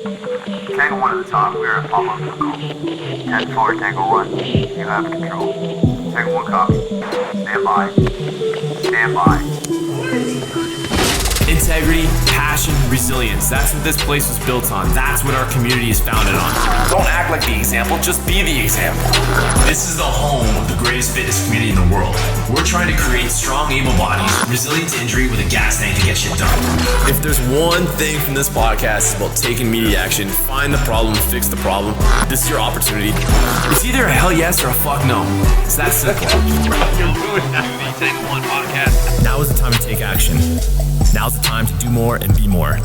Tango 1 at the top, we are at Papa Coco. 10-4, Tango 1, you have control. Tango 1 copy. Stand by. Stand by. Integrity, passion, resilience. That's what this place was built on. That's what our community is founded on. Don't act like the example, just be the example. This is the home of the greatest fitness community in the world. We're trying to create strong, able bodies, resilient to injury with a gas tank to get shit done. If there's one thing from this podcast, it's about taking immediate action, find the problem, fix the problem. This is your opportunity. It's either a hell yes or a fuck no. It's that simple. You're ruining the Tango 1 podcast. Now is the time to take action. Now's the time to do more and be more.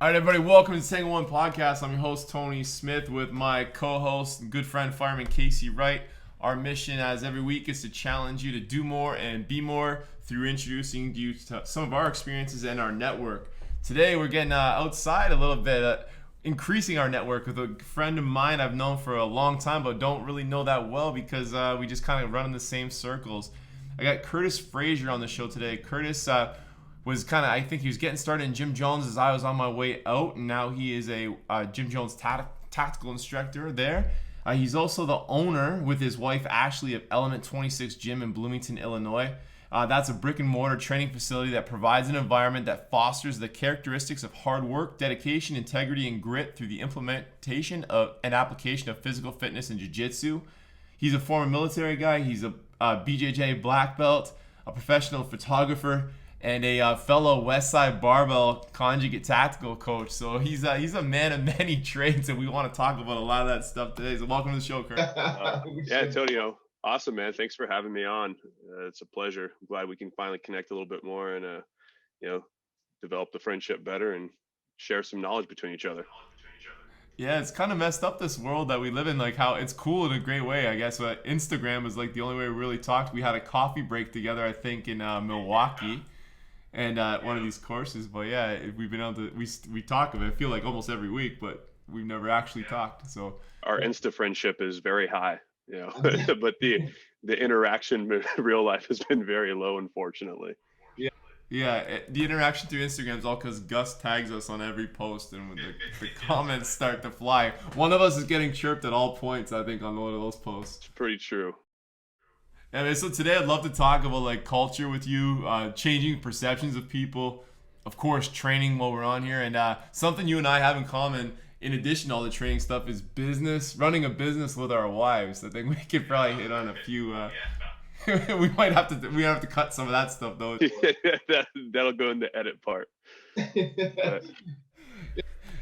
All right, everybody, welcome to the Tango 1 podcast. I'm your host, Tony Smith, with my co-host and good friend, fireman Casey Wright. Our mission, as every week, is to challenge you to do more and be more through introducing you to some of our experiences and our network. Today, we're getting outside a little bit, increasing our network with a friend of mine I've known for a long time, but don't really know that well because we just kind of run in the same circles. I got Kurtis Frasier on the show today. Kurtis was I think he was getting started in Jim Jones as I was on my way out, and now he is a Jim Jones tactical instructor there. He's also the owner with his wife Ashley of Element 26 Gym in Bloomington, Illinois. That's a brick and mortar training facility that provides an environment that fosters the characteristics of hard work, dedication, integrity, and grit through the implementation of and application of physical fitness and jiu-jitsu. He's a former military guy. He's a BJJ Black Belt, a professional photographer, and a fellow Westside Barbell conjugate tactical coach. So he's a man of many trades, and we want to talk about a lot of that stuff today. So welcome to the show, Kurt. Yeah, Antonio. Awesome, man. Thanks for having me on. It's a pleasure. I'm glad we can finally connect a little bit more and, develop the friendship better and share some knowledge between each other. Yeah, it's kind of messed up, this world that we live in, like how it's cool in a great way, I guess. But Instagram is like the only way we really talked. We had a coffee break together, I think, in Milwaukee. And one of these courses, but yeah, we've been able to we talk of it. I feel like almost every week, but we've never actually talked. So our Insta friendship is very high, but the interaction in real life has been very low, unfortunately. Yeah, the interaction through Instagram is all because Gus tags us on every post, and when the comments start to fly, one of us is getting chirped at all points, I think, on one of those posts. It's pretty true. And so today I'd love to talk about like culture with you, changing perceptions of people, of course training while we're on here, and something you and I have in common, in addition to all the training stuff, is business, running a business with our wives. I think we could probably hit on a few. we might have to cut some of that stuff though. That'll go in the edit part.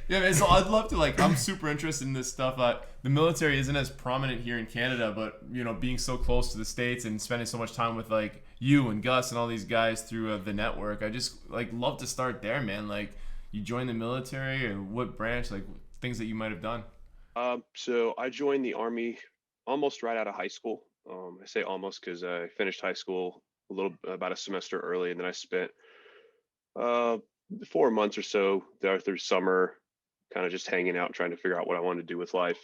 Yeah, man, so I'd love to, I'm super interested in this stuff. The military isn't as prominent here in Canada, but, being so close to the States and spending so much time with, you and Gus and all these guys through the network, I just, love to start there, man. You joined the military, or what branch, things that you might have done? So I joined the Army almost right out of high school. I say almost because I finished high school about a semester early, and then I spent 4 months or so there through summer, kind of just hanging out, trying to figure out what I wanted to do with life.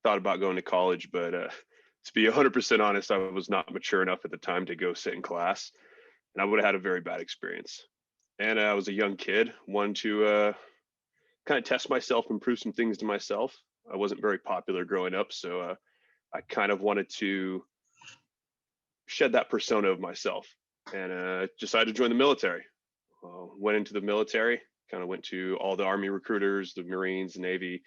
Thought about going to college, but to be 100% honest, I was not mature enough at the time to go sit in class, and I would have had a very bad experience. And I was a young kid, wanted to kind of test myself and prove some things to myself. I wasn't very popular growing up, so I kind of wanted to shed that persona of myself, and decided to join the military. Went into the military, kind of went to all the Army recruiters, the Marines, the Navy,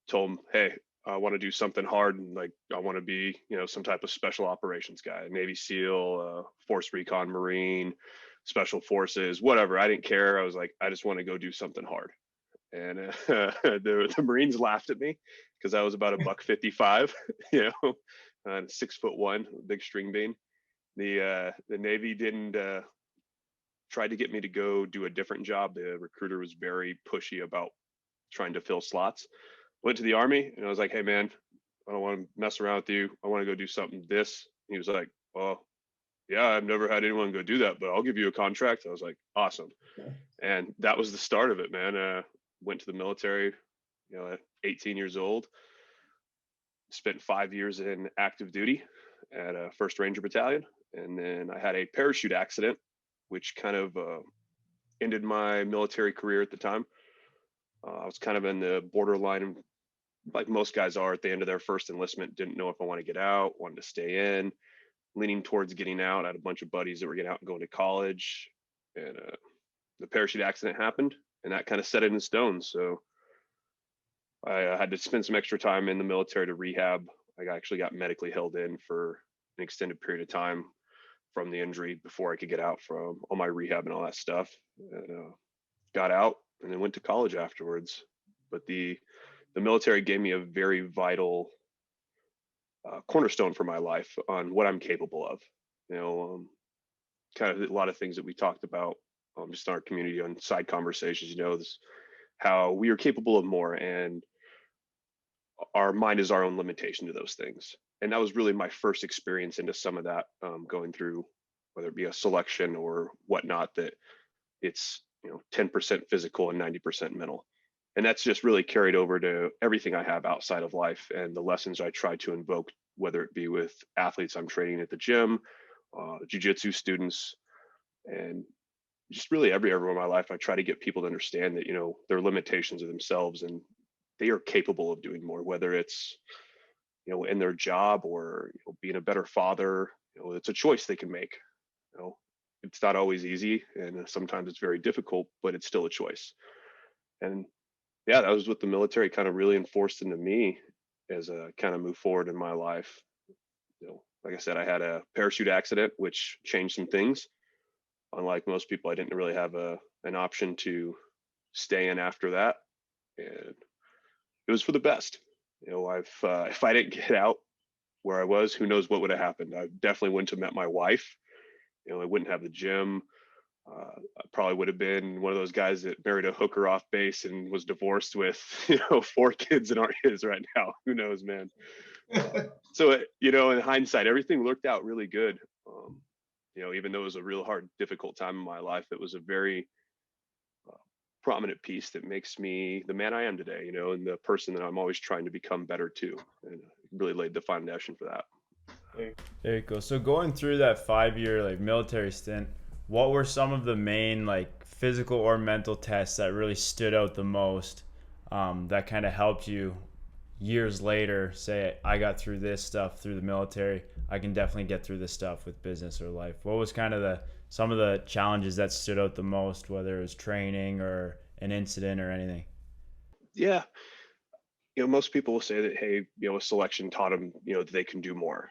told them, hey, I want to do something hard, and I want to be, some type of special operations guy, Navy SEAL, Force Recon, Marine, Special Forces, whatever. I didn't care. I was like, I just want to go do something hard. And the Marines laughed at me because I was about a $155, 6'1", big string bean. The Navy didn't tried to get me to go do a different job. The recruiter was very pushy about trying to fill slots. Went to the Army, and I was like, hey man, I don't want to mess around with you. I want to go do something this. He was like, well, yeah, I've never had anyone go do that, but I'll give you a contract. I was like, awesome. And that was the start of it, man. Went to the military, at 18 years old, spent 5 years in active duty at a 1st Ranger Battalion. And then I had a parachute accident, which kind of ended my military career at the time. I was kind of in the borderline, like most guys are at the end of their first enlistment, didn't know if I want to get out, wanted to stay in, leaning towards getting out. I had a bunch of buddies that were getting out and going to college, and the parachute accident happened, and that kind of set it in stone. So I had to spend some extra time in the military to rehab. I actually got medically held in for an extended period of time from the injury before I could get out from all my rehab and all that stuff. And, got out and then went to college afterwards. But the military gave me a very vital cornerstone for my life on what I'm capable of. Kind of a lot of things that we talked about just in our community on side conversations. This, how we are capable of more, and our mind is our own limitation to those things. And that was really my first experience into some of that, going through whether it be a selection or whatnot. That it's 10% physical and 90% mental. And that's just really carried over to everything I have outside of life and the lessons I try to invoke, whether it be with athletes I'm training at the gym, jiu-jitsu students, and just really every area of my life. I try to get people to understand that, their limitations are themselves and they are capable of doing more, whether it's, in their job or being a better father. It's a choice they can make. It's not always easy, and sometimes it's very difficult, but it's still a choice. And yeah, that was what the military kind of really enforced into me as I kind of move forward in my life. Like I said, I had a parachute accident, which changed some things. Unlike most people, I didn't really have an option to stay in after that, and it was for the best. If I didn't get out where I was, who knows what would have happened. I definitely wouldn't have met my wife. I wouldn't have the gym. I probably would have been one of those guys that married a hooker off base and was divorced with, 4 kids that aren't his right now. Who knows, man? So, in hindsight, everything worked out really good. Even though it was a real hard, difficult time in my life, it was a very prominent piece that makes me the man I am today, and the person that I'm always trying to become better too. And really laid the foundation for that. There you go. So going through that 5-year military stint, what were some of the main physical or mental tests that really stood out the most, that kind of helped you years later say, I got through this stuff through the military, I can definitely get through this stuff with business or life? What was kind of some of the challenges that stood out the most, whether it was training or an incident or anything? Yeah. Most people will say that, hey, a selection taught them, that they can do more.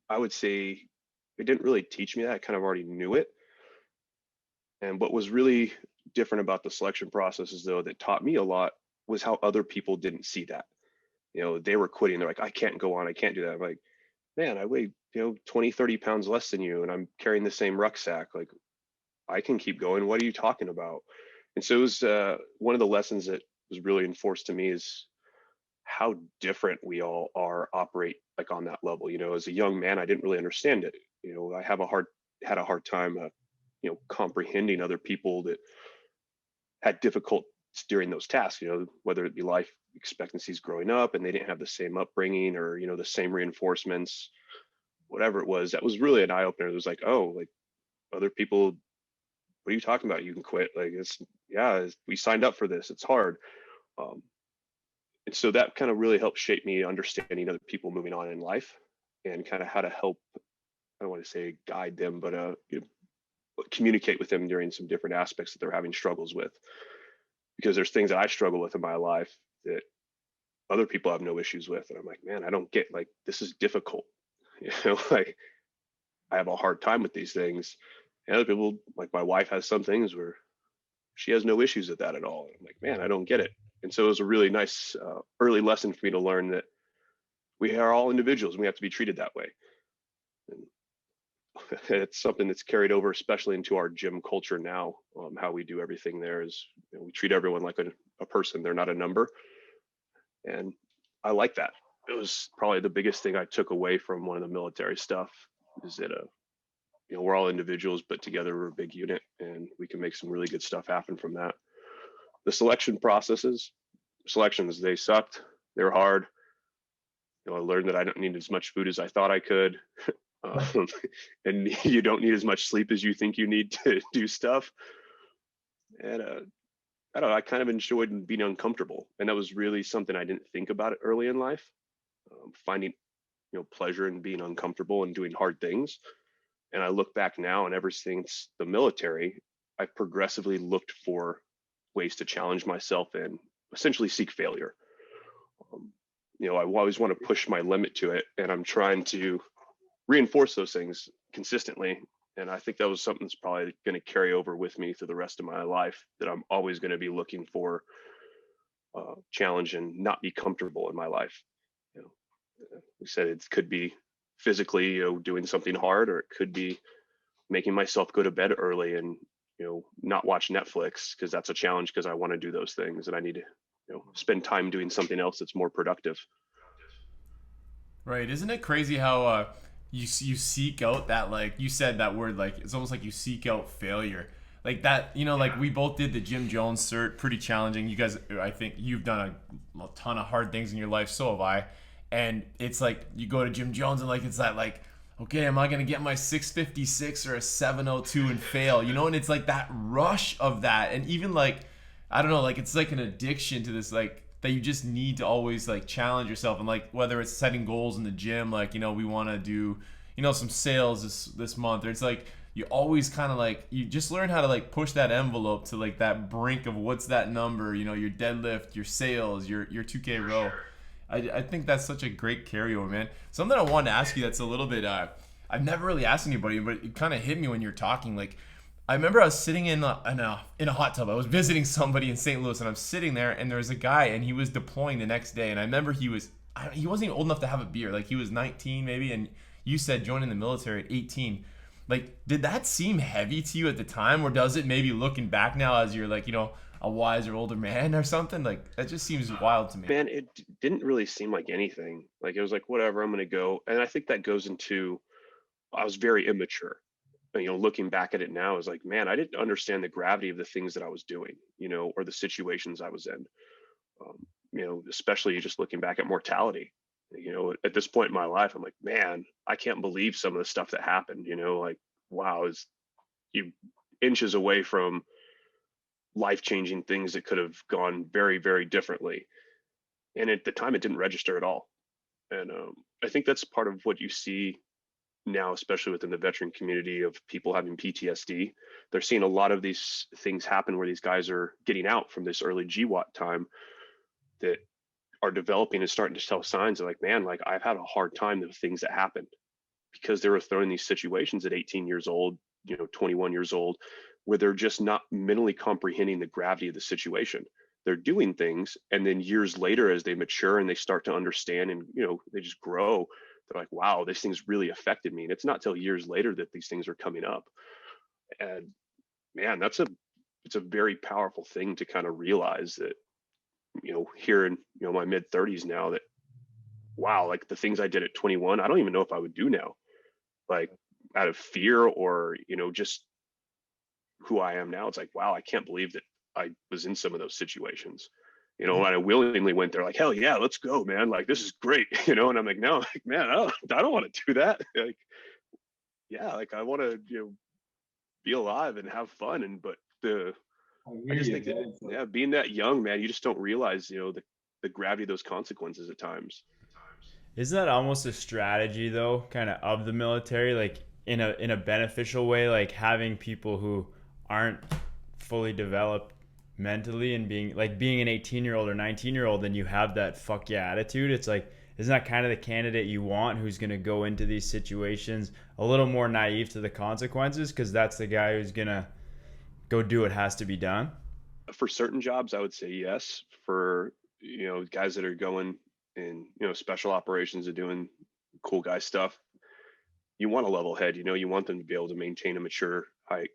I would say it didn't really teach me that. I kind of already knew it. And what was really different about the selection processes, though, that taught me a lot was how other people didn't see that. They were quitting. They're like, I can't go on. I can't do that. I'm like, man, I weigh, 20, 30 pounds less than you, and I'm carrying the same rucksack. Like, I can keep going. What are you talking about? And so it was one of the lessons that was really enforced to me is how different we all operate on that level. As a young man, I didn't really understand it. I had a hard time, comprehending other people that had difficulties during those tasks, whether it be life expectancies growing up and they didn't have the same upbringing or, the same reinforcements, whatever it was. That was really an eye opener. It was like, oh, other people, what are you talking about? You can quit. We signed up for this. It's hard. And so that kind of really helped shape me understanding other people moving on in life and kind of how to help, I don't want to say guide them, but communicate with them during some different aspects that they're having struggles with. Because there's things that I struggle with in my life that other people have no issues with. And I'm like, man, I don't get, this is difficult. I have a hard time with these things. And other people, my wife has some things where she has no issues with that at all. I'm like, man, I don't get it. And so it was a really nice early lesson for me to learn that we are all individuals and we have to be treated that way. And it's something that's carried over, especially into our gym culture now. How we do everything there is, we treat everyone like a person. They're not a number. And I like that. It was probably the biggest thing I took away from one of the military stuff is that we're all individuals, but together we're a big unit, and we can make some really good stuff happen from that. The selections, they sucked. They were hard. I learned that I don't need as much food as I thought I could. um, and you don't need as much sleep as you think you need to do stuff. And I don't know, I kind of enjoyed being uncomfortable, and that was really something I didn't think about it early in life. Finding pleasure in being uncomfortable and doing hard things. And I look back now, and ever since the military, I've progressively looked for ways to challenge myself and essentially seek failure. I always want to push my limit to it, and I'm trying to reinforce those things consistently. And I think that was something that's probably going to carry over with me through the rest of my life, that I'm always going to be looking for challenge and not be comfortable in my life. We said it could be physically, doing something hard, or it could be making myself go to bed early and, not watch Netflix, because that's a challenge, because I want to do those things and I need to, spend time doing something else that's more productive. Right. Isn't it crazy how you seek out that, like you said that word, like it's almost like you seek out failure. Like that, like we both did the Jim Jones cert, pretty challenging. You guys, I think you've done a ton of hard things in your life, so have I. And it's like you go to Jim Jones and like it's that like, okay, am I gonna get my 656 or a 702 and fail? And it's like that rush of that, and even like I don't know, like it's like an addiction to this, like that you just need to always like challenge yourself, and like whether it's setting goals in the gym, like we want to do some sales this month, or it's like you always kind of like you just learn how to like push that envelope to like that brink of what's that number, your deadlift, your sales, your 2K row. I think that's such a great carryover, man. Something I wanted to ask you that's a little bit I've never really asked anybody, but it kind of hit me when you're talking. Like I remember I was sitting in a hot tub. I was visiting somebody in St. Louis, and I'm sitting there, and there was a guy, and he was deploying the next day, and I remember he wasn't even old enough to have a beer. Like he was 19 maybe, and you said joining the military at 18. Like, did that seem heavy to you at the time, or does it maybe looking back now as you're like, a wiser older man or something? Like that just seems wild to me. Man, it didn't really seem like anything. Like it was like, whatever, I'm going to go. And I think that goes into, I was very immature. Looking back at it now, is like, man, I didn't understand the gravity of the things that I was doing, or the situations I was in. Especially just looking back at mortality. At this point in my life, I'm like, man, I can't believe some of the stuff that happened. Like, wow, is you inches away from life-changing things that could have gone very, very differently. And at the time, it didn't register at all. And I think that's part of what you see now, especially within the veteran community, of people having PTSD. They're seeing a lot of these things happen where these guys are getting out from this early GWAT time that are developing and starting to show signs of like, man, like I've had a hard time with things that happened, because they were thrown in these situations at 18 years old, 21 years old, where they're just not mentally comprehending the gravity of the situation. They're doing things, and then years later, as they mature and they start to understand, and they just grow, they're like, wow, this thing's really affected me. And it's not till years later that these things are coming up. And man, it's a very powerful thing to kind of realize that, here in my mid 30s now, that wow, like the things I did at 21, I don't even know if I would do now, like out of fear, or just who I am now. It's like, wow, I can't believe that I was in some of those situations, and I willingly went there, like, hell yeah, let's go, man, like this is great. And I'm like, no, like, man, I don't want to do that. Like, yeah, like I want to be alive and have fun. And but I just think that, yeah, being that young, man, you just don't realize the gravity of those consequences at times. Isn't that almost a strategy though, kind of the military, like in a beneficial way, like having people who aren't fully developed mentally, and being an 18-year-old or 19-year-old, and you have that fuck yeah attitude? It's like, isn't that kind of the candidate you want, who's going to go into these situations a little more naive to the consequences, because that's the guy who's going to go do what has to be done? For certain jobs, I would say yes. For guys that are going in special operations and doing cool guy stuff, you want a level head. You want them to be able to maintain a mature, high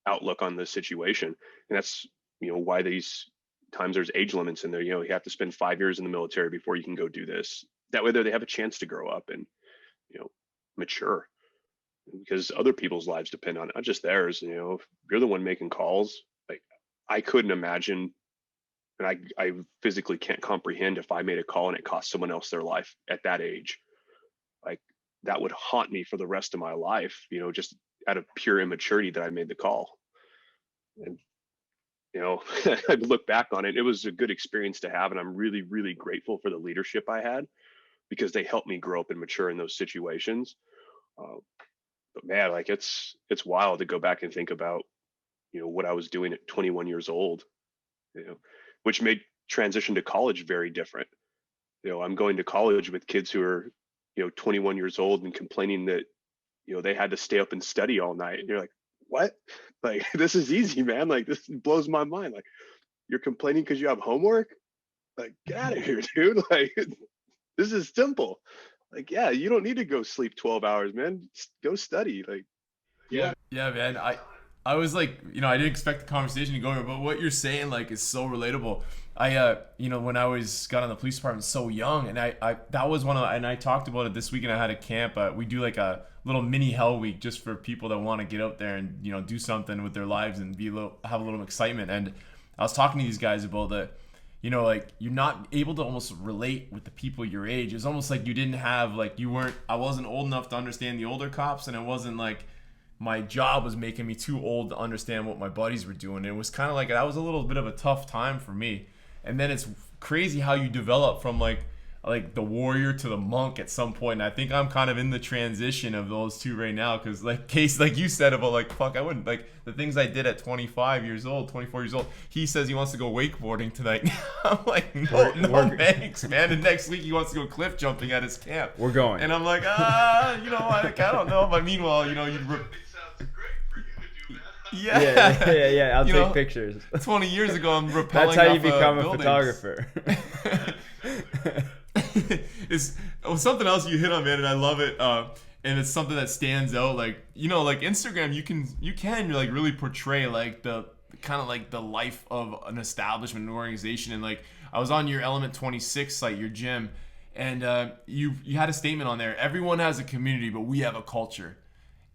outlook on the situation. And that's why these times there's age limits in there. You have to spend 5 years in the military before you can go do this. That way they have a chance to grow up and mature, because other people's lives depend on it, not just theirs. If you're the one making calls, like, I couldn't imagine, and I physically can't comprehend if I made a call and it cost someone else their life at that age. Like, that would haunt me for the rest of my life, just out of pure immaturity that I made the call. And, I look back on it, it was a good experience to have. And I'm really, really grateful for the leadership I had, because they helped me grow up and mature in those situations. But man, like, it's wild to go back and think about, what I was doing at 21 years old, which made transition to college very different. I'm going to college with kids who are, 21 years old and complaining that, they had to stay up and study all night. And you're like, what? Like, this is easy, man. Like, this blows my mind. Like, you're complaining because you have homework? Like, get out of here, dude. Like, this is simple. Like, yeah, you don't need to go sleep 12 hours, man. Just go study. Like, Yeah, man. I was like, I didn't expect the conversation to go here, but what you're saying, like, is so relatable. When I got on the police department so young, and that was and I talked about it this weekend. I had a camp. We do like a little mini hell week just for people that want to get out there and, do something with their lives and have a little excitement. And I was talking to these guys about like, you're not able to almost relate with the people your age. It's almost like you didn't have, like, I wasn't old enough to understand the older cops, and it wasn't like my job was making me too old to understand what my buddies were doing. It was kind of like, that was a little bit of a tough time for me. And then it's crazy how you develop from like the warrior to the monk at some point. And I think I'm kind of in the transition of those two right now. Cause like Case, like you said about like, fuck, I wouldn't, like, the things I did at 24 years old. He says he wants to go wakeboarding tonight. I'm like, no thanks, man. And next week he wants to go cliff jumping at his camp. We're going. And I'm like, I don't know. But meanwhile, Yeah. I'll take pictures. 20 years ago, I'm rappelling. That's how you off become a buildings. photographer. It's something else you hit on, man, and I love it. And it's something that stands out. Like, like Instagram, you can like really portray like the kind of like the life of an establishment, an organization. And like, I was on your Element 26 site, your gym, and you had a statement on there. Everyone has a community, but we have a culture.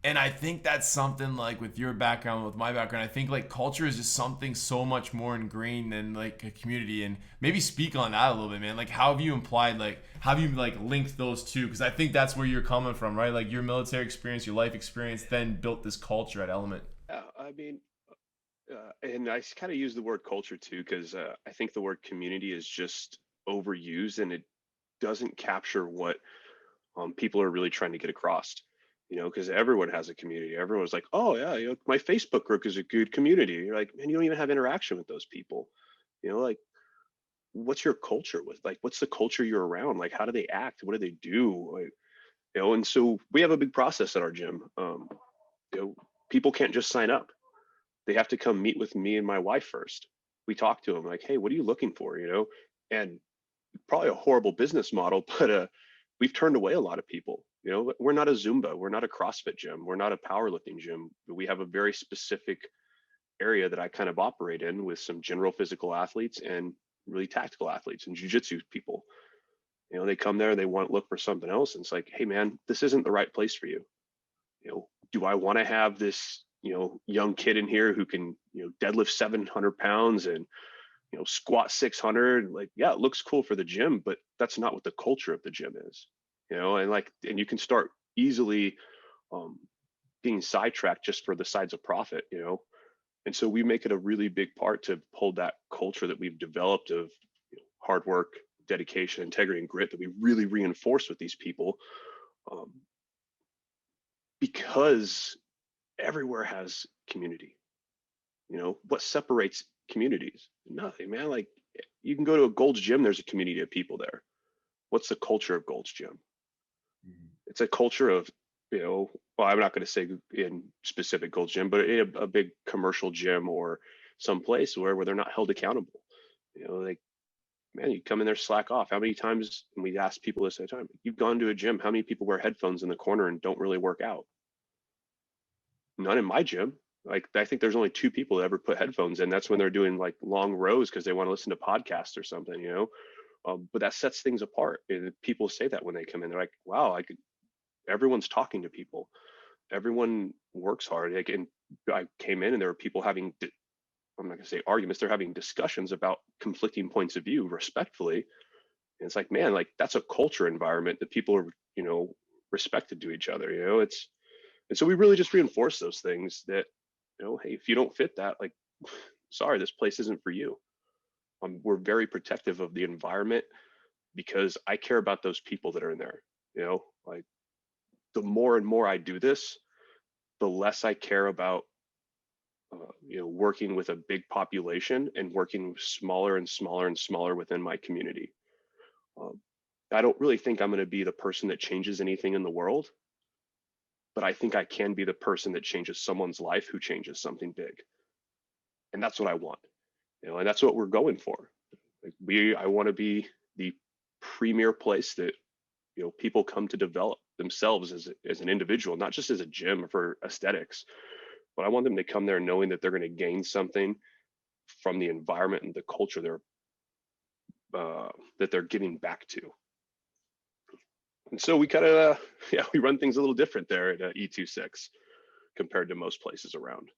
And I think that's something like with your background, with my background, I think like culture is just something so much more ingrained than like a community. And maybe speak on that a little bit, man. Like, how have you linked those two? Because I think that's where you're coming from, right? Like your military experience, your life experience, then built this culture at Element. yeah, I mean, and I kind of use the word culture too, because I think the word community is just overused, and it doesn't capture what people are really trying to get across. Because everyone has a community. Everyone's like, oh yeah, my Facebook group is a good community. You're like, man, you don't even have interaction with those people. Like, what's your culture with? Like, what's the culture you're around? Like, how do they act? What do they do? Like, and so we have a big process at our gym. People can't just sign up. They have to come meet with me and my wife first. We talk to them like, hey, what are you looking for? And probably a horrible business model, but we've turned away a lot of people. We're not a Zumba, we're not a CrossFit gym, we're not a powerlifting gym. We have a very specific area that I kind of operate in, with some general physical athletes and really tactical athletes and jiu-jitsu people. They come there, they want to look for something else, and it's like, hey man, this isn't the right place for you. Do I want to have this young kid in here who can deadlift 700 pounds and squat 600? Like, yeah, it looks cool for the gym, but that's not what the culture of the gym is. And you can start easily being sidetracked just for the sides of profit. And so we make it a really big part to hold that culture that we've developed of hard work, dedication, integrity, and grit, that we really reinforce with these people, because everywhere has community. What separates communities? Nothing, man. Like, you can go to a Gold's Gym, there's a community of people there. What's the culture of Gold's Gym? It's a culture of, well, I'm not going to say in specific Gold's Gym, but in a big commercial gym or some place where they're not held accountable. Like, man, you come in there, slack off. How many times, and we ask people this at the time, you've gone to a gym, how many people wear headphones in the corner and don't really work out? None in my gym. Like, I think there's only 2 people that ever put headphones in. That's when they're doing like long rows because they want to listen to podcasts or something, but that sets things apart. And people say that when they come in, they're like, wow, everyone's talking to people. Everyone works hard. Like, and I came in and there were people having, I'm not gonna say arguments, they're having discussions about conflicting points of view respectfully. And it's like, man, like that's a culture environment that people are, respected to each other, and so we really just reinforce those things that, hey, if you don't fit that, like, sorry, this place isn't for you. We're very protective of the environment because I care about those people that are in there. Like the more and more I do this, the less I care about, working with a big population and working smaller and smaller and smaller within my community. Um, I don't really think I'm going to be the person that changes anything in the world, but I think I can be the person that changes someone's life who changes something big. And that's what I want, and that's what we're going for. Like I want to be the premier place that, people come to develop themselves as an individual, not just as a gym for aesthetics, but I want them to come there knowing that they're going to gain something from the environment and the culture that they're giving back to. And so we kind of, we run things a little different there at E26 compared to most places around.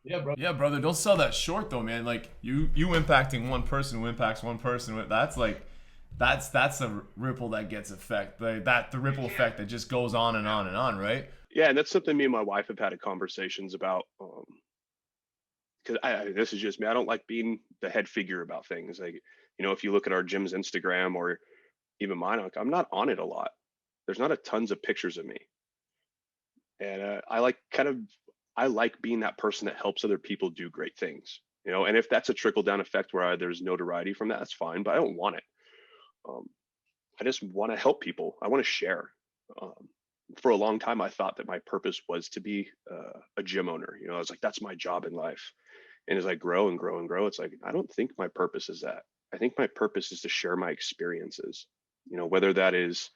Yeah, brother. Don't sell that short though, man. Like you impacting one person who impacts one person. That's a ripple that gets effect. The ripple effect that just goes on and on and on, right? Yeah, and that's something me and my wife have had conversations about. Because this is just me. I don't like being the head figure about things. Like, if you look at our gym's Instagram or even mine, like, I'm not on it a lot. There's not a tons of pictures of me. And I like being that person that helps other people do great things, and if that's a trickle down effect where there's notoriety from that, that's fine, but I don't want it. I just want to help people. I want to share. For a long time, I thought that my purpose was to be a gym owner. I was like, that's my job in life. And as I grow and grow and grow, it's like, I don't think my purpose is that. I think my purpose is to share my experiences, whether that is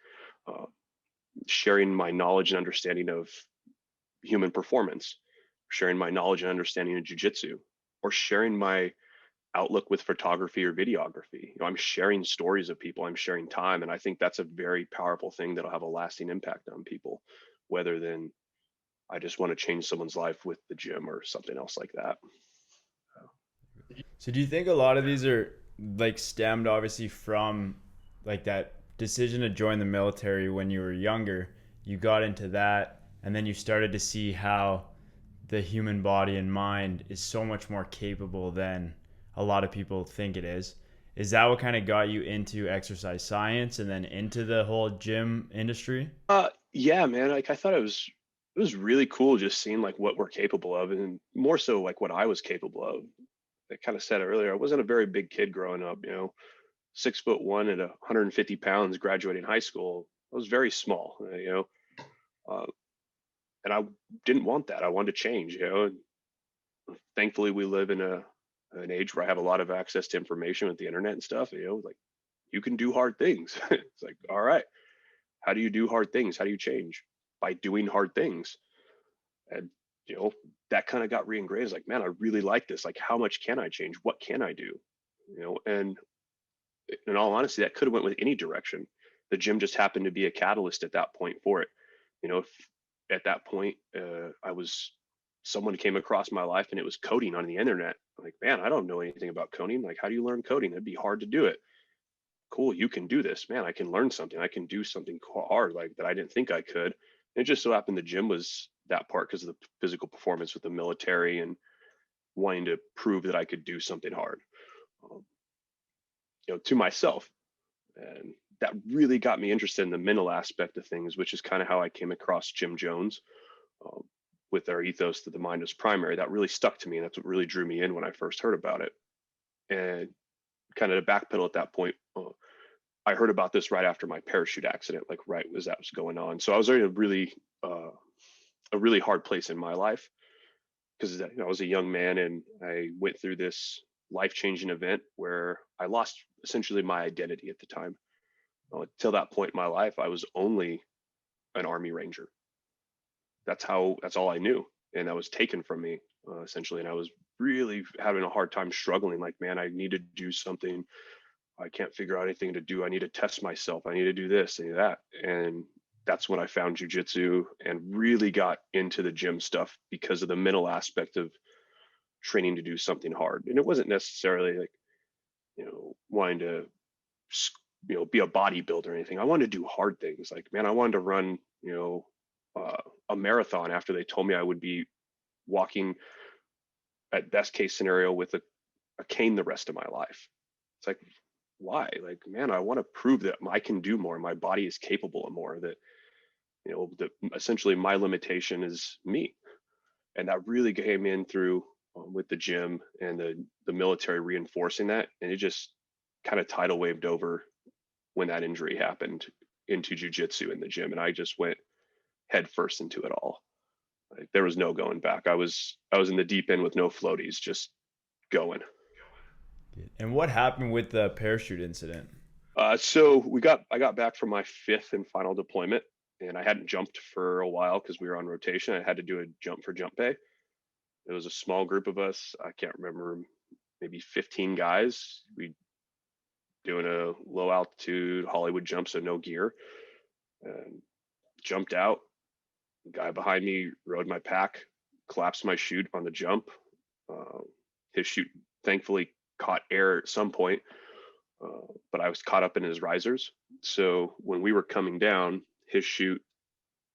sharing my knowledge and understanding of human performance, sharing my knowledge and understanding of jiu-jitsu, or sharing my outlook with photography or videography. I'm sharing stories of people, I'm sharing time. And I think that's a very powerful thing that'll have a lasting impact on people, whether than I just want to change someone's life with the gym or something else like that. So do you think a lot of these are like stemmed obviously from like that decision to join the military when you were younger? You got into that and then you started to see how the human body and mind is so much more capable than a lot of people think it is. Is that what kind of got you into exercise science and then into the whole gym industry? Yeah, man. Like I thought it was really cool just seeing like what we're capable of, and more so like what I was capable of. I kind of said earlier, I wasn't a very big kid growing up, 6'1" and 150 pounds graduating high school. I was very small, and I didn't want that. I wanted to change, and thankfully we live in an age where I have a lot of access to information with the internet and stuff, like you can do hard things. It's like, all right, how do you do hard things? How do you change? By doing hard things. And, that kind of got re-ingrained. It's like, man, I really like this. Like, how much can I change? What can I do? And in all honesty, that could have went with any direction. The gym just happened to be a catalyst at that point for it. If at that point, someone came across my life and it was coding on the internet. I'm like, man, I don't know anything about coding. Like, how do you learn coding? It'd be hard to do it. Cool, you can do this, man. I can learn something. I can do something hard like that I didn't think I could. And it just so happened the gym was that part because of the physical performance with the military and wanting to prove that I could do something hard, to myself. And that really got me interested in the mental aspect of things, which is kind of how I came across Jim Jones. With their ethos that the mind is primary, that really stuck to me. And that's what really drew me in when I first heard about it. And kind of to backpedal at that point, I heard about this right after my parachute accident, like right as that was going on. So I was in a really hard place in my life because I was a young man and I went through this life-changing event where I lost essentially my identity at the time. Till that point in my life, I was only an Army Ranger. That's all I knew. And that was taken from me, essentially. And I was really having a hard time struggling. Like, man, I need to do something. I can't figure out anything to do. I need to test myself. I need to do this and that. And that's when I found jujitsu and really got into the gym stuff because of the mental aspect of training to do something hard. And it wasn't necessarily like, wanting to, be a bodybuilder or anything. I wanted to do hard things. Like, man, I wanted to run, a marathon after they told me I would be walking at best case scenario with a cane the rest of my life. It's like, why? Like, man, I want to prove that I can do more. My body is capable of more. That, that essentially my limitation is me. And that really came in through with the gym and the military reinforcing that. And it just kind of tidal waved over when that injury happened into jujitsu in the gym. And I just went head first into it all. Like, there was no going back. I was in the deep end with no floaties, just going. And what happened with the parachute incident? So I got back from my 5th and final deployment, and I hadn't jumped for a while because we were on rotation. I had to do a jump for jump pay. It was a small group of us. I can't remember, maybe 15 guys. We doing a low altitude Hollywood jump, so no gear. And jumped out. The guy behind me rode my pack, collapsed my chute on the jump. His chute thankfully caught air at some point, but I was caught up in his risers. So when we were coming down, his chute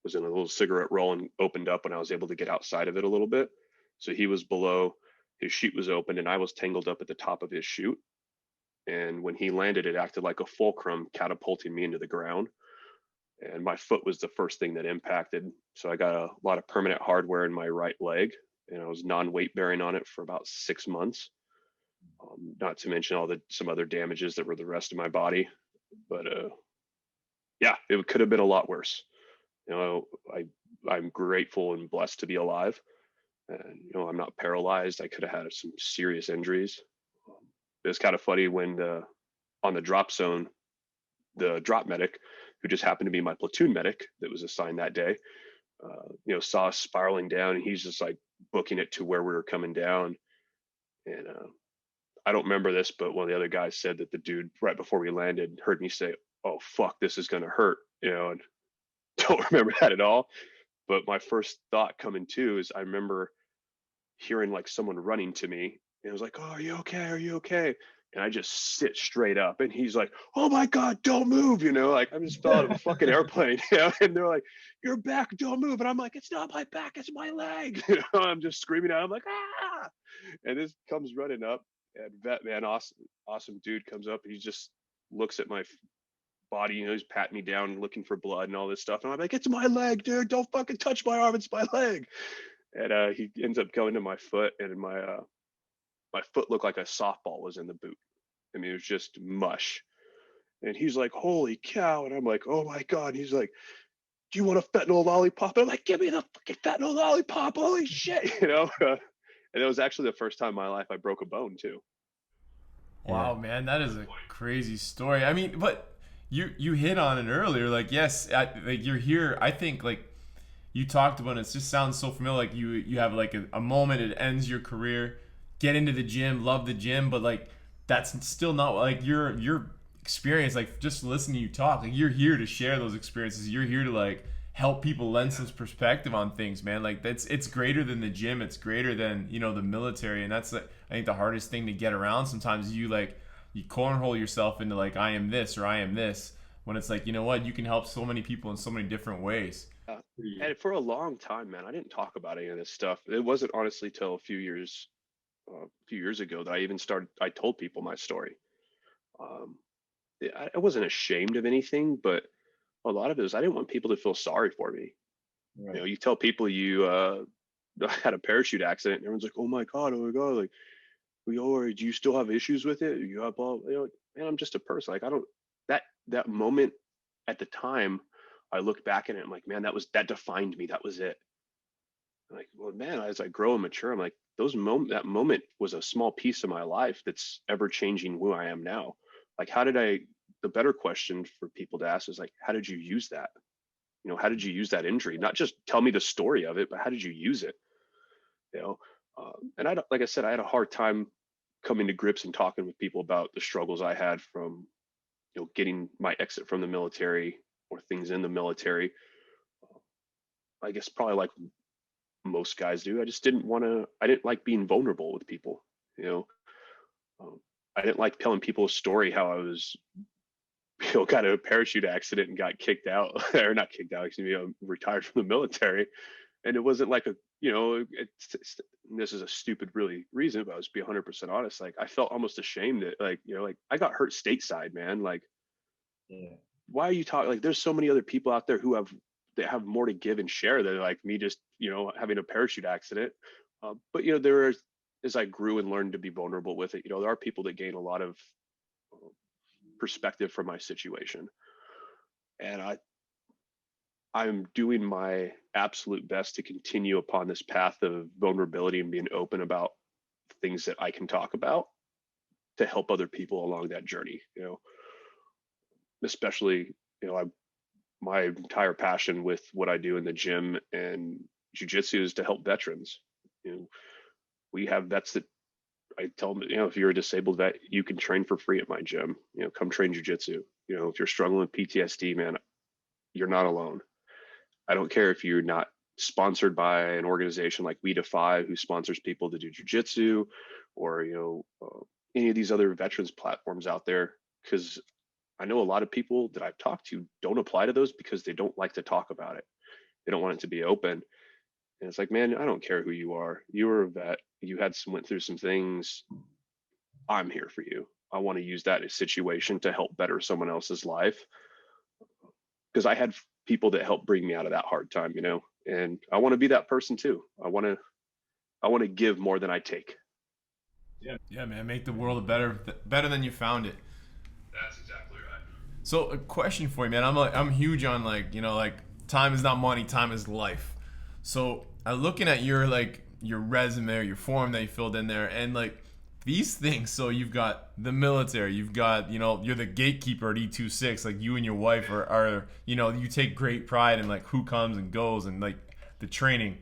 was in a little cigarette roll and opened up, and I was able to get outside of it a little bit. So he was below, his chute was open, and I was tangled up at the top of his chute. And when he landed, it acted like a fulcrum, catapulting me into the ground. And my foot was the first thing that impacted. So I got a lot of permanent hardware in my right leg, and I was non-weight bearing on it for about 6 months. Not to mention some other damages that were the rest of my body. But yeah, it could have been a lot worse. I'm grateful and blessed to be alive. And, I'm not paralyzed. I could have had some serious injuries. It was kind of funny when on the drop zone, the drop medic, who just happened to be my platoon medic that was assigned that day, saw us spiraling down, and he's just like booking it to where we were coming down. And I don't remember this, but one of the other guys said that the dude right before we landed heard me say, "Oh, fuck, this is going to hurt," and don't remember that at all. But my first thought coming to is I remember hearing like someone running to me, and it was like, "Oh, are you okay? Are you okay?" And I just sit straight up, and he's like, "Oh my God, don't move." Like I just fell out of a fucking airplane, and they're like, "Your back, don't move." And I'm like, "It's not my back, it's my leg." I'm just screaming out. I'm like, "Ah!" And this comes running up, and vet man, awesome dude comes up. He just looks at my body, he's patting me down, looking for blood and all this stuff. And I'm like, "It's my leg, dude. Don't fucking touch my arm. It's my leg." And he ends up going to my foot, and my foot looked like a softball was in the boot. I mean, it was just mush. And he's like, "Holy cow." And I'm like, "Oh my God." And he's like, "Do you want a fentanyl lollipop?" And I'm like, "Give me the fucking fentanyl lollipop. Holy shit." And it was actually the first time in my life I broke a bone too. Wow, man, that is a crazy story. I mean, but you hit on it earlier. Like, yes, like you're here. I think like you talked about it. It just sounds so familiar. Like you have like a moment. It ends your career. Get into the gym, love the gym, but like that's still not like your experience. Like just listening to you talk, like you're here to share those experiences. You're here to like help people lend some perspective on things, man. Like it's greater than the gym. It's greater than the military, and that's like I think the hardest thing to get around. Sometimes you cornhole yourself into like I am this or I am this, when it's like, you know what, you can help so many people in so many different ways. And for a long time, man, I didn't talk about any of this stuff. It wasn't honestly till a few years ago that I told people my story. I wasn't ashamed of anything, but a lot of it was I didn't want people to feel sorry for me. Right. You tell people you had a parachute accident, and everyone's like, "Oh my God, like, do you still have issues with it? You have all, man, I'm just a person. Like, I don't, that moment at the time, I look back at it, I'm like, man, that defined me. That was it. Like, well, man, as I grow and mature, I'm like, that moment was a small piece of my life that's ever changing who I am now. Like, the better question for people to ask is like, how did you use that? How did you use that injury? Not just tell me the story of it, but how did you use it? And like I said, I had a hard time coming to grips and talking with people about the struggles I had from, getting my exit from the military, or things in the military. I guess probably like most guys do. I just didn't want to. I didn't like being vulnerable with people. You know, I didn't like telling people a story how I was, got in a parachute accident and got kicked out, or not kicked out. Excuse me, retired from the military, and it wasn't like a, this is a stupid really reason, but I was be 100% honest. Like I felt almost ashamed that like I got hurt stateside, man. Like, Yeah. why are you talking? Like, there's so many other people out there who have more to give and share than like me just having a parachute accident. But there is, as I grew and learned to be vulnerable with it, there are people that gain a lot of perspective from my situation, and I'm doing my absolute best to continue upon this path of vulnerability and being open about things that I can talk about to help other people along that journey. Especially, my entire passion with what I do in the gym and jiu-jitsu is to help veterans. We have vets that I tell them, if you're a disabled vet, you can train for free at my gym. Come train jiu-jitsu. If you're struggling with PTSD, man, you're not alone. I don't care if you're not sponsored by an organization like We Defy, who sponsors people to do jiu-jitsu, or any of these other veterans platforms out there, because I know a lot of people that I've talked to don't apply to those because they don't like to talk about it. They don't want it to be open. And it's like, man, I don't care who you are. You were a vet. You went through some things. I'm here for you. I want to use that as a situation to help better someone else's life. Because I had people that helped bring me out of that hard time, and I want to be that person too. I want to give more than I take. Yeah, man, make the world better than you found it. That's exactly right. So a question for you, man. I'm huge on like time is not money, time is life. So I'm looking at your resume or your form that you filled in there, and like these things. So you've got the military, you've got you're the gatekeeper at E26. Like you and your wife are you take great pride in like who comes and goes and like the training.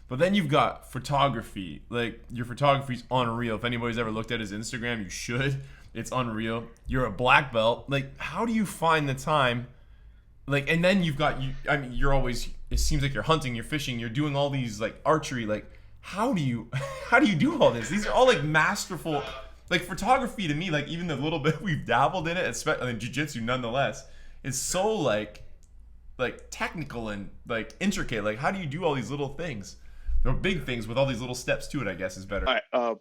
But then you've got photography. Like your photography's unreal. If anybody's ever looked at his Instagram, you should. It's unreal. You're a black belt. Like, how do you find the time? Like, and then you've got you're always. It seems like you're hunting, you're fishing, you're doing all these like archery. Like, how do you do all this? These are all like masterful. Like photography to me, like even the little bit we've dabbled in it, especially in jiu-jitsu, nonetheless, is so like technical and like intricate. Like, how do you do all these little things? They're big things with all these little steps to it, I guess, is better. All right.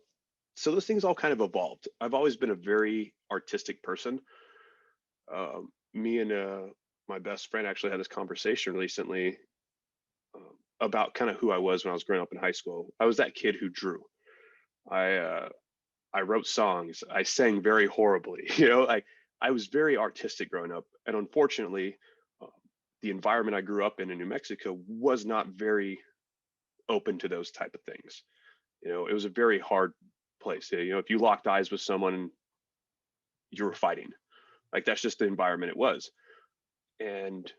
So those things all kind of evolved. I've always been a very artistic person. Me and my best friend actually had this conversation recently about kind of who I was when I was growing up in high school. I was that kid who drew. I wrote songs. I sang very horribly. I was very artistic growing up, and unfortunately, the environment I grew up in New Mexico was not very open to those type of things. It was a very hard place. If you locked eyes with someone, you were fighting. Like that's just the environment it was. And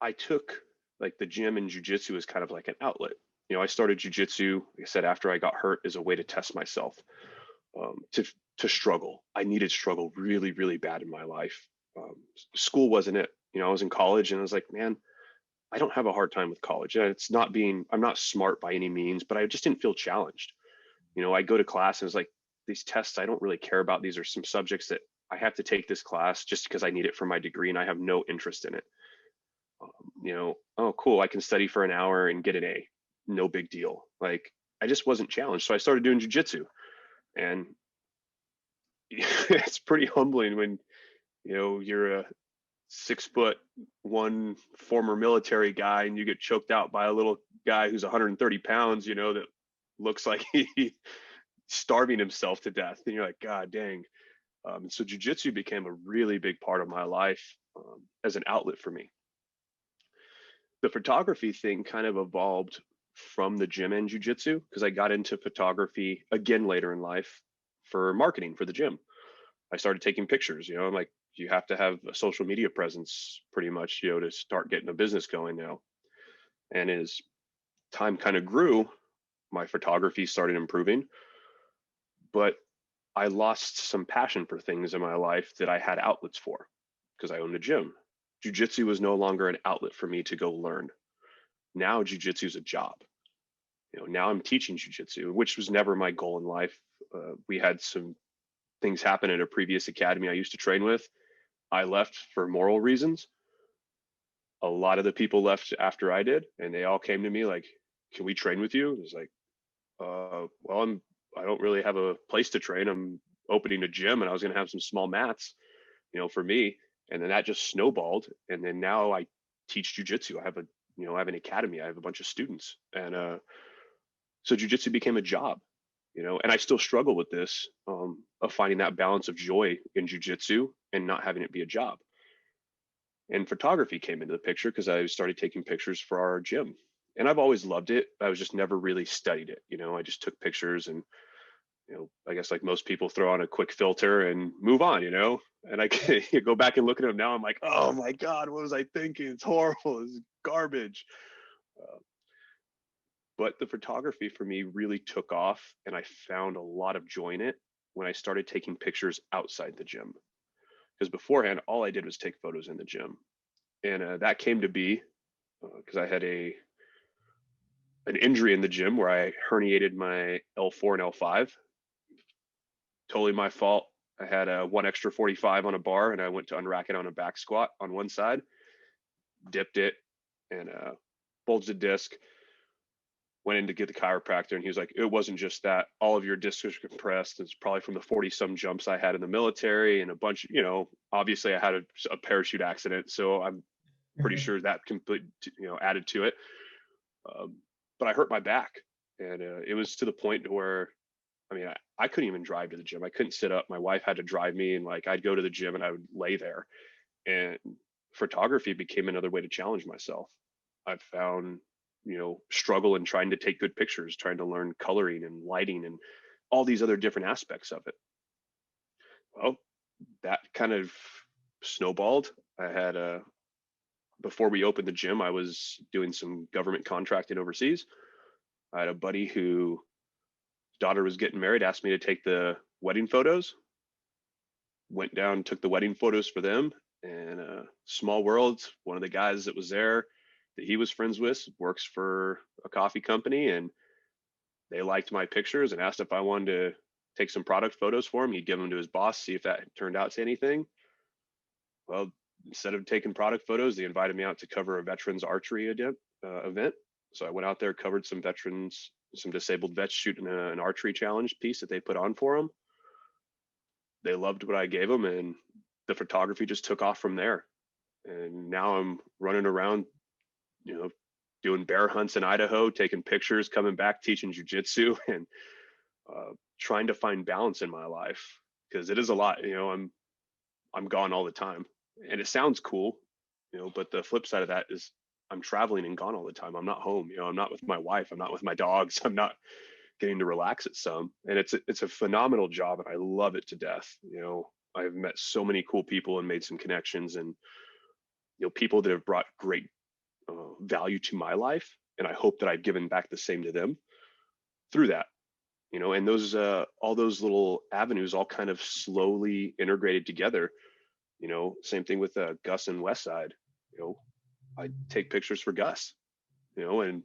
I took like the gym and jiu-jitsu as kind of like an outlet. I started jiu-jitsu, like I said, after I got hurt, as a way to test myself, to struggle. I needed struggle really, really bad in my life. School wasn't it. I was in college and I was like, man, I don't have a hard time with college. I'm not smart by any means, but I just didn't feel challenged. I go to class and it's like, these tests I don't really care about. These are some subjects that I have to take this class just because I need it for my degree and I have no interest in it. Oh, cool. I can study for an hour and get an A. No big deal. Like I just wasn't challenged. So I started doing jiu-jitsu, and it's pretty humbling when, you're a 6'1" former military guy and you get choked out by a little guy who's 130 pounds, that looks like he's starving himself to death. And you're like, God dang. So jiu-jitsu became a really big part of my life as an outlet for me. The photography thing kind of evolved from the gym and jiu-jitsu because I got into photography again later in life for marketing for the gym. I started taking pictures. I'm like, you have to have a social media presence pretty much, to start getting a business going now. And as time kind of grew, my photography started improving, but I lost some passion for things in my life that I had outlets for because I owned a gym. Jiu-jitsu was no longer an outlet for me to go learn. Now jiu-jitsu is a job. Now I'm teaching jiu-jitsu, which was never my goal in life. We had some things happen at a previous academy I used to train with. I left for moral reasons. A lot of the people left after I did, and they all came to me like, "Can we train with you?" It was like, well, I don't really have a place to train. I'm opening a gym, and I was going to have some small mats, for me. And then that just snowballed. And then now I teach jujitsu. I have an academy. I have a bunch of students, and so jujitsu became a job. And I still struggle with this of finding that balance of joy in jujitsu and not having it be a job. And photography came into the picture because I started taking pictures for our gym. And I've always loved it. I was just never really studied it. I just took pictures and, I guess like most people, throw on a quick filter and move on, and I can go back and look at them now. I'm like, oh my God, what was I thinking? It's horrible. It's garbage. But the photography for me really took off, and I found a lot of joy in it when I started taking pictures outside the gym. Because beforehand, all I did was take photos in the gym. And that came to be because I had an injury in the gym where I herniated my L4 and L5. Totally my fault. I had a 1 extra 45 on a bar, and I went to unrack it on a back squat on one side, dipped it, and bulged a disc. Went in to get the chiropractor, and he was like, "It wasn't just that. All of your discs are compressed. It's probably from the 40-some jumps I had in the military and a bunch of, obviously I had a parachute accident. So I'm pretty sure that added to it. But I hurt my back, and it was to the point where, I couldn't even drive to the gym. I couldn't sit up. My wife had to drive me, and like I'd go to the gym and I would lay there. And photography became another way to challenge myself. I found, struggle in trying to take good pictures, trying to learn coloring and lighting and all these other different aspects of it. Well, that kind of snowballed. I had before we opened the gym, I was doing some government contracting overseas. I had a buddy whose daughter was getting married, asked me to take the wedding photos. Went down, took the wedding photos for them. And small world, one of the guys that was there that he was friends with works for a coffee company, and they liked my pictures and asked if I wanted to take some product photos for him. He'd give them to his boss, see if that turned out to anything. Well, instead of taking product photos, they invited me out to cover a veterans archery event. So I went out there, covered some veterans, some disabled vets shooting an archery challenge piece that they put on for them. They loved what I gave them, and the photography just took off from there. And now I'm running around, doing bear hunts in Idaho, taking pictures, coming back, teaching jujitsu, and trying to find balance in my life, because it is a lot. I'm gone all the time, and it sounds cool, but the flip side of that is I'm traveling and gone all the time. I'm not home. I'm not with my wife. I'm not with my dogs. I'm not getting to relax at some. And it's a phenomenal job, and I love it to death. I've met so many cool people and made some connections, and people that have brought great value to my life, and I hope that I've given back the same to them through that. And those all those little avenues all kind of slowly integrated together. Same thing with Gus and Westside. I take pictures for Gus, and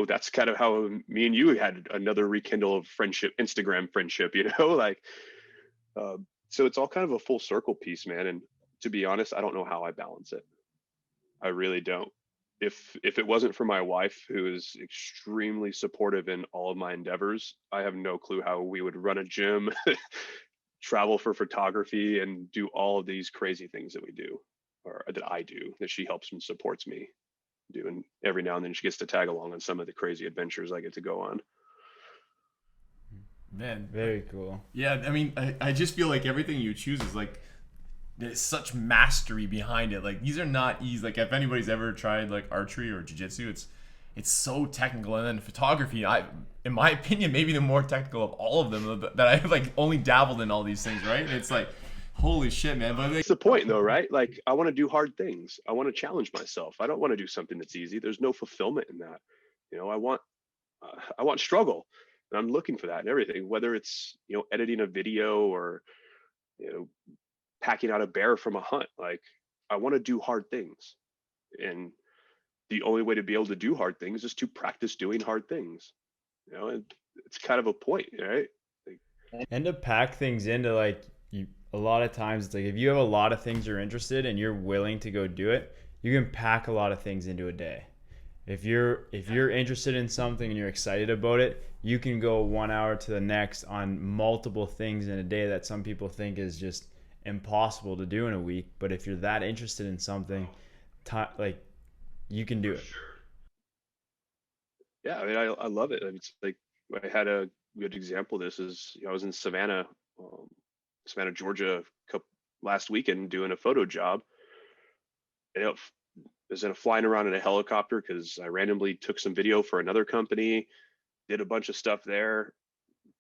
that's kind of how me and you had another rekindle of friendship, Instagram friendship, so it's all kind of a full circle piece, man. And to be honest, I don't know how I balance it. I really don't. If it wasn't for my wife, who is extremely supportive in all of my endeavors, I have no clue how we would run a gym, travel for photography, and do all of these crazy things that we do, or that I do, that she helps and supports me do. And every now and then she gets to tag along on some of the crazy adventures I get to go on. Man, Very cool. yeah. I just feel like everything you choose is like, there's such mastery behind it. Like, these are not easy. Like, if anybody's ever tried like archery or jiu-jitsu, it's so technical. And then photography, in my opinion, maybe the more technical of all of them, that I've like only dabbled in all these things, right? And it's like, holy shit, man. But That's the point though, right? Like, I want to do hard things. I want to challenge myself. I don't want to do something that's easy. There's no fulfillment in that. I want struggle, and I'm looking for that in everything, whether it's, editing a video or, packing out a bear from a hunt. Like, I want to do hard things. And the only way to be able to do hard things is to practice doing hard things. And it's kind of a point, right? Like, And to pack things into like you, a lot of times it's like if you have a lot of things you're interested and you're willing to go do it, you can pack a lot of things into a day. If you're interested in something and you're excited about it, you can go 1 hour to the next on multiple things in a day that some people think is just impossible to do in a week. But if you're that interested in something, like you can do it. yeah, I mean, I love it. It's like I had a good example of this is I was in Savannah, Savannah, Georgia, last weekend doing a photo job. And it was flying around in a helicopter because I randomly took some video for another company, did a bunch of stuff there,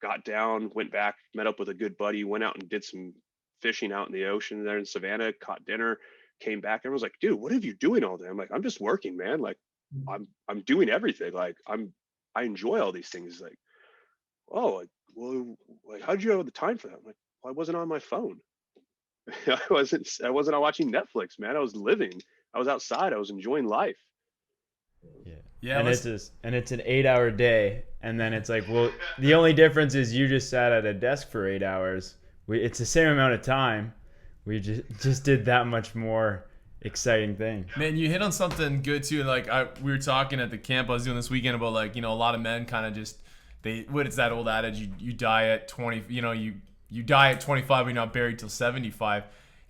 got down, went back, met up with a good buddy, went out and did some fishing out in the ocean there in Savannah, caught dinner, came back. Everyone's like, dude, what are you doing all day? I'm like, I'm just working, man. Like I'm doing everything. Like I enjoy all these things. Like, oh, like, well, like how'd you have the time for that? I'm like, well, I wasn't on my phone. I wasn't watching Netflix, man. I was living. I was outside. I was enjoying life. Yeah. Yeah, And it's an 8 hour day. And then it's like, well, the only difference is you just sat at a desk for 8 hours. It's the same amount of time. We just did that much more exciting thing. Man, you hit on something good too. Like we were talking at the camp I was doing this weekend about like, a lot of men kind of just it's that old adage, you die at 20, you die at 25, you're not buried till 75.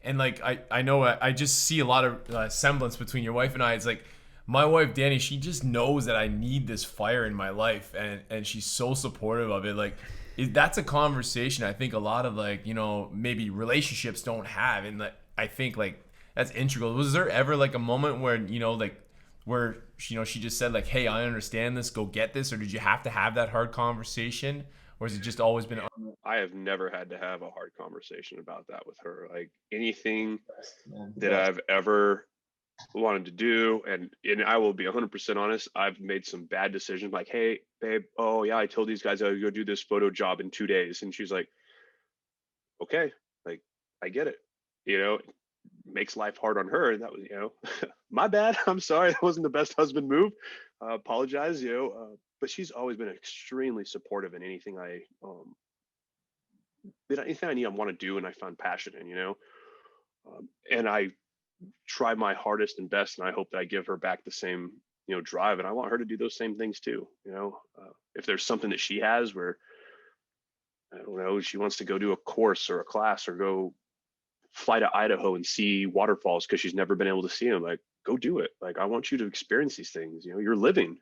And like I know I just see a lot of semblance between your wife and I. It's like my wife Danny, she just knows that I need this fire in my life, and she's so supportive of it. Like that's a conversation I think a lot of like maybe relationships don't have, and like I think like that's integral. Was there ever like a moment where like where she just said like, hey, I understand this, go get this, or did you have to have that hard conversation, or has it just always been? I have never had to have a hard conversation about that with her. Like anything that I've ever wanted to do, and I will be 100% honest, I've made some bad decisions. Like, hey, babe, oh yeah, I told these guys I would go do this photo job in 2 days, and she's like, okay, like I get it. Makes life hard on her. And that was, my bad. I'm sorry. That wasn't the best husband move. Apologize, but she's always been extremely supportive in anything anything I need, I want to do, and I find passion in, and I try my hardest and best, and I hope that I give her back the same, drive, and I want her to do those same things too. If there's something that she has where, I don't know, she wants to go do a course or a class or go fly to Idaho and see waterfalls because she's never been able to see them, like, go do it. Like, I want you to experience these things. You're living's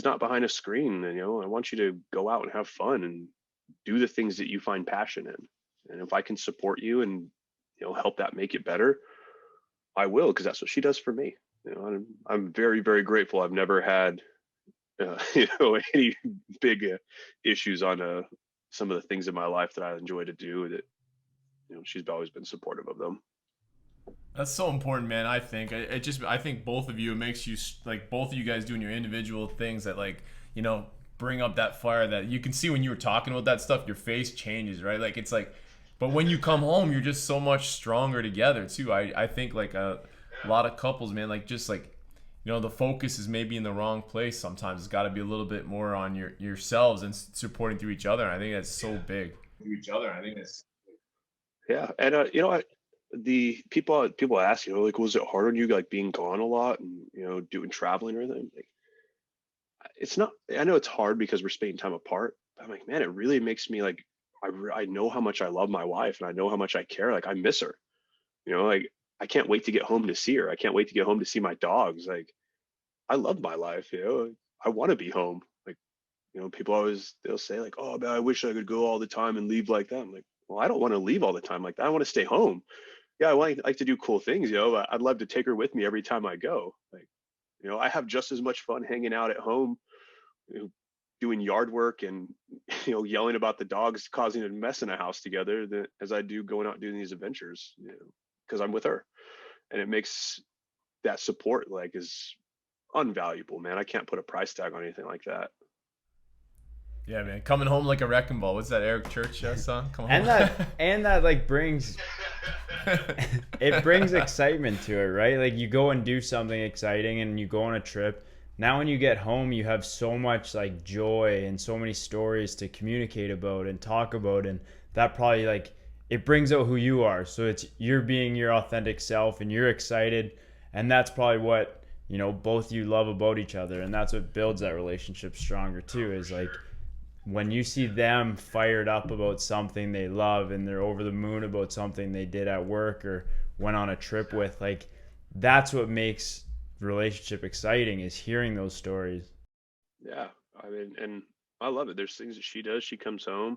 not behind a screen. And I want you to go out and have fun and do the things that you find passion in. And if I can support you and help that make it better, I will, because that's what she does for me. I'm very, very grateful. I've never had any big issues on some of the things in my life that I enjoy to do, that she's always been supportive of them. That's so important, man. I think I think both of you, it makes you like both of you guys doing your individual things that like bring up that fire that you can see when you were talking about that stuff. Your face changes, right? Like it's like, but when you come home, you're just so much stronger together too. I think like a lot of couples, man, like just like the focus is maybe in the wrong place sometimes. It's got to be a little bit more on yourselves and supporting through each other. And I think that's so big. Through each other, I think that's. Yeah, and the people ask, like, was it hard on you, like being gone a lot and doing traveling or anything? Like, it's not. I know it's hard because we're spending time apart. But I'm like, man, it really makes me like, I know how much I love my wife, and I know how much I care. Like, I miss her. Like I can't wait to get home to see her. I can't wait to get home to see my dogs. Like, I love my life. I want to be home. Like, people they'll say like, oh man, I wish I could go all the time and leave like that. I'm like, well, I don't want to leave all the time like that. I want to stay home. Yeah, I like to do cool things, but I'd love to take her with me every time I go. Like, I have just as much fun hanging out at home, doing yard work and, yelling about the dogs causing a mess in a house together as I do going out doing these adventures, because I'm with her. And it makes that support is invaluable, man. I can't put a price tag on anything like that. Yeah, man. Coming home like a wrecking ball. What's that Eric Church song? Come And home. that like brings it brings excitement to it, right? Like you go and do something exciting and you go on a trip. Now when you get home, you have so much like joy and so many stories to communicate about and talk about, and that probably like it brings out who you are. So it's you're being your authentic self and you're excited, and that's probably what, you know, both you love about each other, and that's what builds that relationship stronger too, is like when you see them fired up about something they love and they're over the moon about something they did at work or went on a trip with, like that's what makes relationship exciting, is hearing those stories. Yeah, I mean, and I love it. There's things that she does. She comes home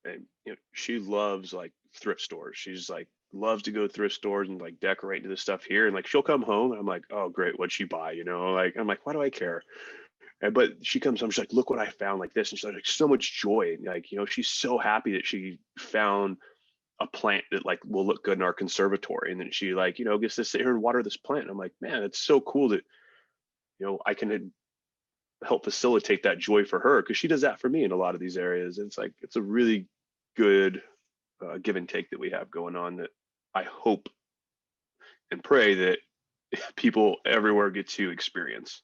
and, you know, she loves like thrift stores. She's like loves to go to thrift stores and like decorate into the stuff here. And like she'll come home and I'm like, oh great, what'd she buy? You know, like I'm like, why do I care? But she comes home, she's like, look what I found, like this. And she's like so much joy. Like, you know, she's so happy that she found a plant that like will look good in our conservatory. And then she like, you know, gets to sit here and water this plant. And I'm like, man, it's so cool that, you know, I can help facilitate that joy for her, because she does that for me in a lot of these areas. It's like, it's a really good give and take that we have going on, that I hope and pray that people everywhere get to experience.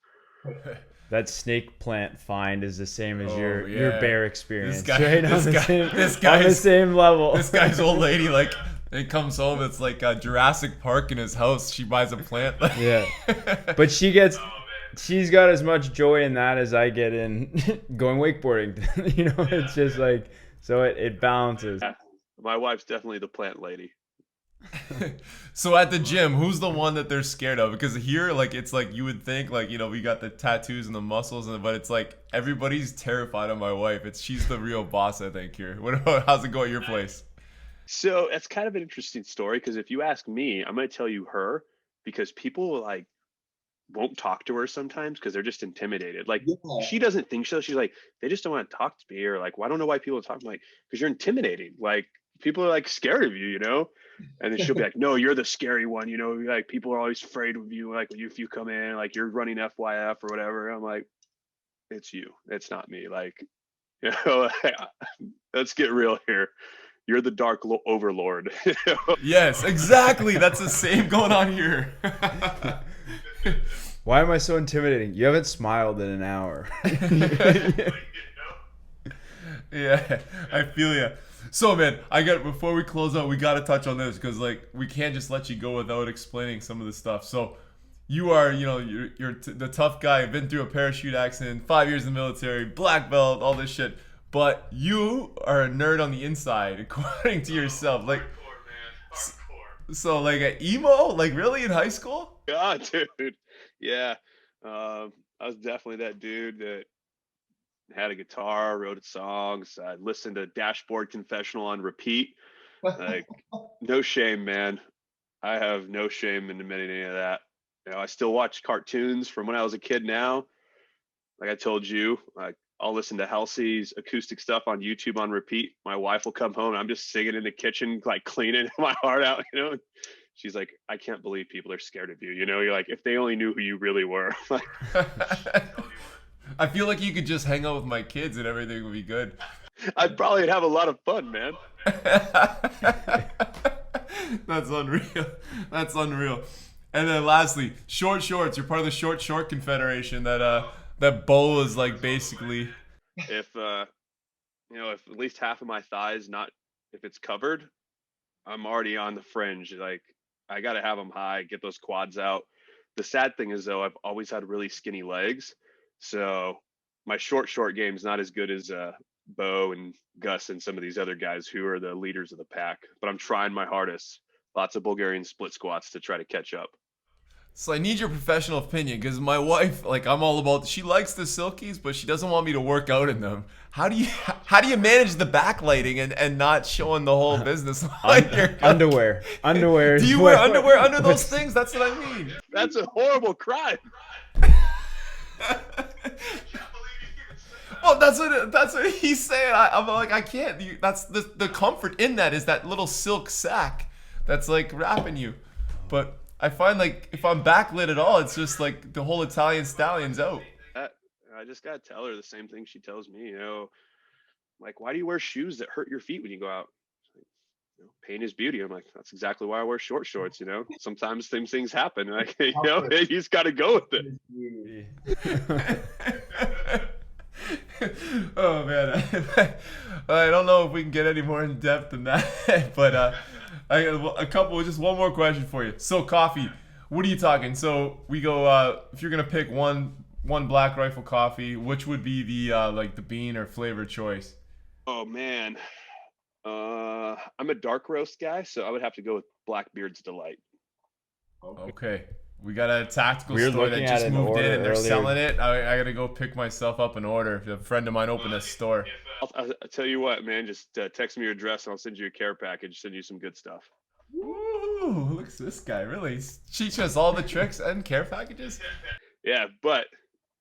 That snake plant find is the same as your yeah. bear experience. This guy, right? this on guy's the same level. This guy's old lady, like, it comes home, it's like Jurassic Park in his house. She buys a plant. Yeah, but she's got as much joy in that as I get in going wakeboarding. You know, it's just like, so it balances. Yeah. My wife's definitely the plant lady. So at the gym, who's the one that they're scared of? Because here, like, it's like you would think, like, you know, we got the tattoos and the muscles, but it's like everybody's terrified of my wife. She's the real boss, I think. Here, how's it go at your place? So it's kind of an interesting story, because if you ask me, I'm going to tell you her, because people like won't talk to her sometimes because they're just intimidated. Like she doesn't think so. She's like, they just don't want to talk to me, or like, well, I don't know why people talk. I'm like, because you're intimidating. Like people are like scared of you, you know? And then she'll be like, no, you're the scary one. You know, like people are always afraid of you. Like if you come in, like you're running FYF or whatever. I'm like, it's you. It's not me. Like, you know, let's get real here. You're the dark overlord. Yes, exactly. That's the same going on here. Why am I so intimidating? You haven't smiled in an hour. Yeah, I feel ya. So, man, before we close out, we got to touch on this, because like we can't just let you go without explaining some of the stuff. So you are, you know, you're the tough guy, been through a parachute accident, 5 years in the military, black belt, all this shit. But you are a nerd on the inside, according to yourself. Like, hardcore. So like an emo, like really in high school? Yeah, dude. Yeah, I was definitely that dude that had a guitar, wrote songs. I listened to Dashboard Confessional on repeat. Like, no shame, man. I have no shame in admitting any of that. You know, I still watch cartoons from when I was a kid now. Like I told you, like I'll listen to Halsey's acoustic stuff on YouTube on repeat. My wife will come home and I'm just singing in the kitchen, like cleaning my heart out, you know? She's like, I can't believe people are scared of you. You know, you're like, if they only knew who you really were. I feel like you could just hang out with my kids and everything would be good. I'd probably have a lot of fun, man. That's unreal. That's unreal. And then lastly, short shorts. You're part of the Short Short Confederation that Bo is like basically. If you know, if at least half of my thighs if it's covered, I'm already on the fringe. Like I gotta have them high, get those quads out. The sad thing is though, I've always had really skinny legs, so my short game is not as good as Bo and Gus and some of these other guys who are the leaders of the pack. But I'm trying my hardest. Lots of Bulgarian split squats to try to catch up. So I need your professional opinion, because my wife, like, I'm all about. She likes the silkies, but she doesn't want me to work out in them. How do you manage the backlighting and not showing the whole business line? Underwear. Do you wear underwear under those things? That's what I mean. That's a horrible crime. Well, that's what he's saying. I'm like, I can't. That's the comfort in that is that little silk sack that's like wrapping you. But I find like if I'm backlit at all, it's just like the whole Italian stallion's out. I just gotta tell her the same thing she tells me, you know, like, why do you wear shoes that hurt your feet when you go out? You know, pain is beauty. I'm like, that's exactly why I wear short shorts, you know. Sometimes things happen. Like, you know, you just gotta go with it. Oh man, I don't know if we can get any more in depth than that, but I got just one more question for you. So coffee, what are you talking? So we go, if you're gonna pick one Black Rifle coffee, which would be the like the bean or flavor choice? Oh man, I'm a dark roast guy, so I would have to go with Blackbeard's Delight. Okay. We got a tactical We were store that looking just at an moved in order and they're earlier. selling it. I gotta go pick myself up an order. A friend of mine opened a store. I'll tell you what, man, just text me your address and I'll send you a care package, send you some good stuff. Ooh, look at this guy. Really? He's teaching us all the tricks and care packages? Yeah, but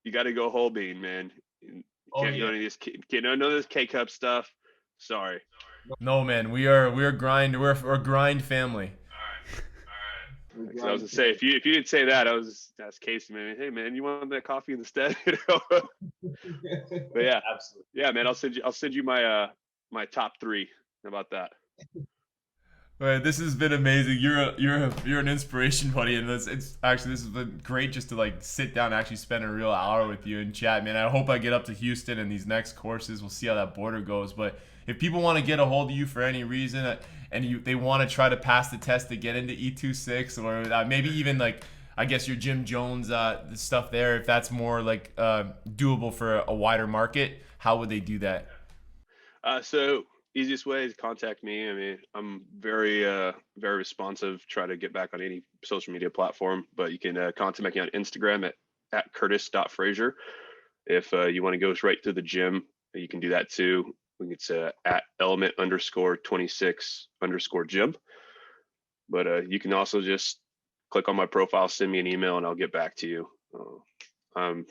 you got to go whole bean, man. You can't do any of this. Can't none of this K-cup stuff. Sorry. No, man. We're a grind family. So I was gonna say, if you didn't say that, that's Casey, man. Hey, man, you want that coffee instead? You know? But yeah, absolutely. Yeah, man, I'll send you my my top 3. How about that? Right, this has been amazing. You're an inspiration, buddy, and this has been great just to like sit down and actually spend a real hour with you and chat, man. I hope I get up to Houston and these next courses. We'll see how that border goes. But if people want to get a hold of you for any reason and they want to try to pass the test to get into E26 or maybe even like I guess your Jim Jones the stuff there, if that's more like doable for a wider market, how would they do that? So easiest way is contact me. I mean, I'm very responsive. Try to get back on any social media platform, but you can contact me on Instagram at Kurtis.Frasier. If you want to go right to the gym, you can do that too. It's at element_26_gym. But you can also just click on my profile, send me an email, and I'll get back to you. I'm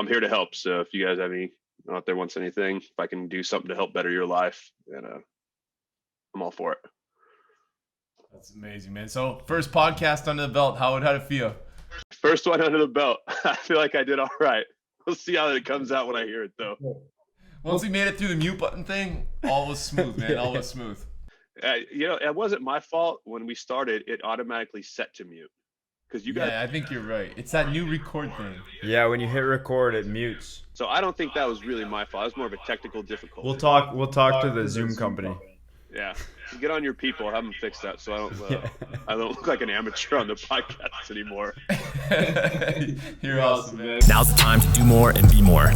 here to help. So if you guys have any out there wants anything, if I can do something to help better your life, then I'm all for it. That's amazing, man. So first podcast under the belt, how'd it feel? First one under the belt. I feel like I did all right. We'll see how it comes out when I hear it, though. Once we made it through the mute button thing, all was smooth, man. All was smooth. You know, it wasn't my fault. When we started, it automatically set to mute. Because you guys. Yeah, I think you're right. It's that new record thing. Yeah, when you hit record, it mutes. So I don't think that was really my fault. It was more of a technical difficulty. We'll talk to the Zoom company. Yeah, get on your people, have them fix that, so I don't look like an amateur on the podcast anymore. You're awesome, man. Now's the time to do more and be more.